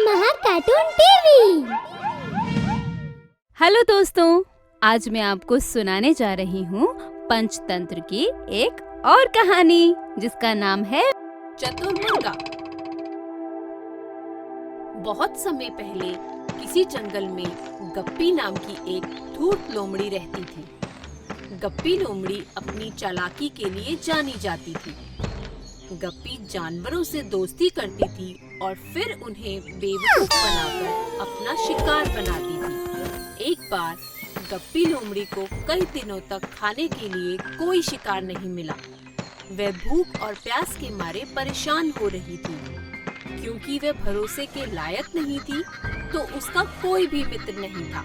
Mahar cartoon TV. Hello दोस्तों, आज मैं आपको सुनाने जा रही हूँ पंचतंत्र की एक और कहानी जिसका नाम है चतुर मुर्गा। बहुत समय पहले किसी जंगल में गप्पी नाम की एक धूर्त लोमड़ी रहती थी। गप्पी लोमड़ी अपनी चालाकी के लिए जानी जाती थी। गप्पी जानवरों से दोस्ती करती थी और फिर उन्हें बेवकूफ बनाकर अपना शिकार बनाती थी। एक बार गप्पी लोमड़ी को कई दिनों तक खाने के लिए कोई शिकार नहीं मिला। वह भूख और प्यास के मारे परेशान हो रही थी। क्योंकि वह भरोसे के लायक नहीं थी, तो उसका कोई भी मित्र नहीं था।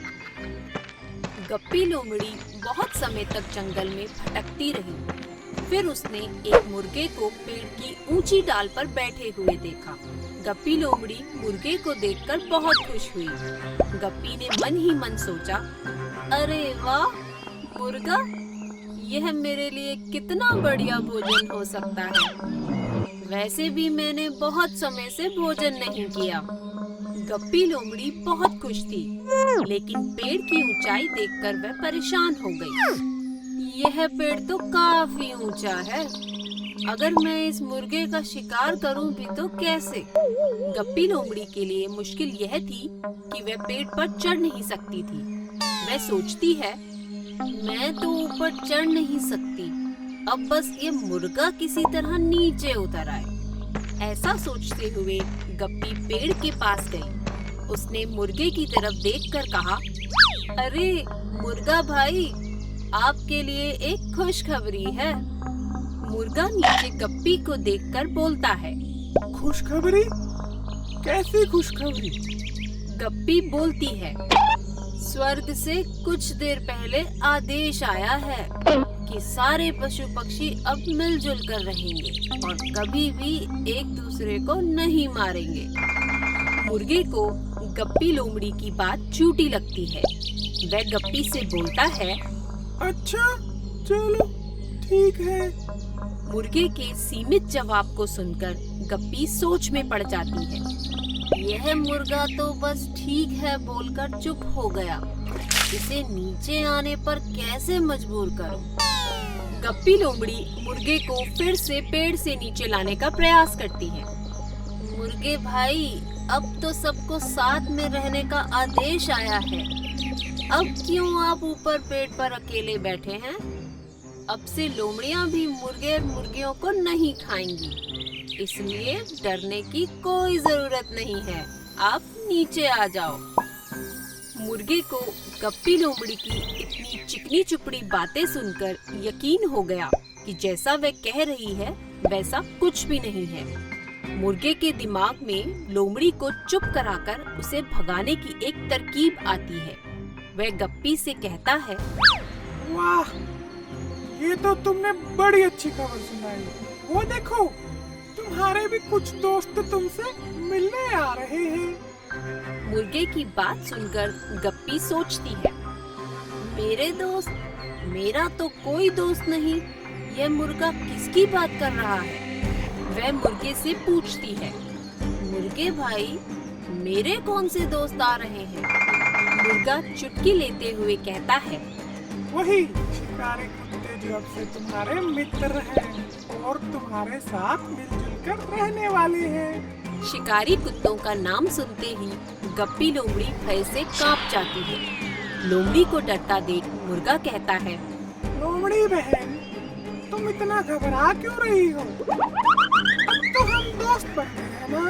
गप्पी लोमड़ी बहुत समय तक जंगल में भटकती रही। फिर उसने एक मुर्गे को पेड़ की ऊंची डाल पर बैठे हुए देखा। गप्पी लोमड़ी मुर्गे को देखकर बहुत खुश हुई। गप्पी ने मन ही मन सोचा, अरे वाह मुर्गा, यह मेरे लिए कितना बढ़िया भोजन हो सकता है। वैसे भी मैंने बहुत समय से भोजन नहीं किया। गप्पी लोमड़ी बहुत खुश थी, लेकिन पेड़ की ऊंचाई देखकर वह परेशान हो गई। यह पेड़ तो काफी ऊंचा है। अगर मैं इस मुर्गे का शिकार करूं भी तो कैसे? गप्पी लोमड़ी के लिए मुश्किल यह थी कि वह पेड़ पर चढ़ नहीं सकती थी। वह सोचती है, मैं तो ऊपर चढ़ नहीं सकती, अब बस ये मुर्गा किसी तरह नीचे उतर आए। ऐसा सोचते हुए गप्पी पेड़ के पास गई। उसने मुर्गे की तरफ देखकर कहा, अरे मुर्गा भाई, आपके लिए एक खुशखबरी है। मुर्गा नीचे गप्पी को देखकर बोलता है, खुशखबरी? कैसी खुशखबरी? गप्पी बोलती है, स्वर्ग से कुछ देर पहले आदेश आया है कि सारे पशु पक्षी अब मिलजुल कर रहेंगे और कभी भी एक दूसरे को नहीं मारेंगे। मुर्गे को गप्पी लोमड़ी की बात झूठी लगती है। वह गप्पी से बोलता है, अच्छा चलो ठीक है। मुर्गे के सीमित जवाब को सुनकर गप्पी सोच में पड़ जाती है। यह मुर्गा तो बस ठीक है बोलकर चुप हो गया। इसे नीचे आने पर कैसे मजबूर करूं? गप्पी लोमड़ी मुर्गे को फिर से पेड़ से नीचे लाने का प्रयास करती है। मुर्गे भाई, अब तो सबको साथ में रहने का आदेश आया है। अब क्यों आप ऊपर पेड़ पर अकेले बैठे हैं? अब से लोमड़ियां भी मुर्गे और मुर्गियों को नहीं खाएंगी, इसलिए डरने की कोई जरूरत नहीं है। आप नीचे आ जाओ। मुर्गे को गप्पी लोमड़ी की इतनी चिकनी चुपड़ी बातें सुनकर यकीन हो गया कि जैसा वह कह रही है वैसा कुछ भी नहीं है। मुर्गे के दिमाग में लोमड़ी को चुप कराकर उसे भगाने की एक तरकीब आती है। वह गप्पी से कहता है, वाह, ये तो तुमने बड़ी अच्छी खबर सुनाई। वो देखो, तुम्हारे भी कुछ दोस्त तुमसे मिलने आ रहे हैं। मुर्गे की बात सुनकर गप्पी सोचती है, मेरे दोस्त? मेरा तो कोई दोस्त नहीं। यह मुर्गा किसकी बात कर रहा है? वह मुर्गे से पूछती है, मुर्गे भाई, मेरे कौन से दोस्त आ रहे हैं? मुर्गा चुटकी लेते हुए कहता है, वही शिकारी कुत्ते जो अब से तुम्हारे मित्र हैं और तुम्हारे साथ मिलजुल कर रहने वाले हैं। शिकारी कुत्तों का नाम सुनते ही गप्पी लोमड़ी भय से कांप जाती है। लोमड़ी को डरता देख मुर्गा कहता है, लोमड़ी बहन, तुम इतना घबरा क्यों रही हो? अब तो हम दोस्त बन गए हैं ना?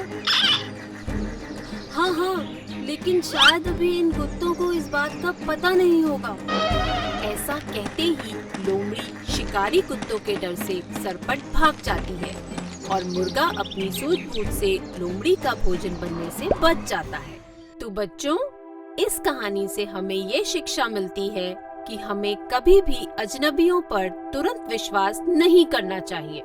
हाँ, लेकिन शायद अभी इन कुत्तों को इस बात का पता नहीं होगा। ऐसा कहते ही लोमड़ी शिकारी कुत्तों के डर से सरपट भाग जाती है और मुर्गा अपनी सूझबूझ से लोमड़ी का भोजन बनने से बच जाता है। तो बच्चों, इस कहानी से हमें ये शिक्षा मिलती है कि हमें कभी भी अजनबियों पर तुरंत विश्वास नहीं करना चाहिए।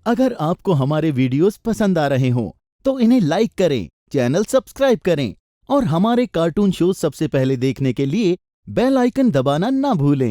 अगर आपको हमारे वीडियोस पसंद आ रहे हों, तो इन्हें लाइक करें, चैनल सब्सक्राइब करें और हमारे कार्टून शो सबसे पहले देखने के लिए बेल आइकन दबाना ना भूलें।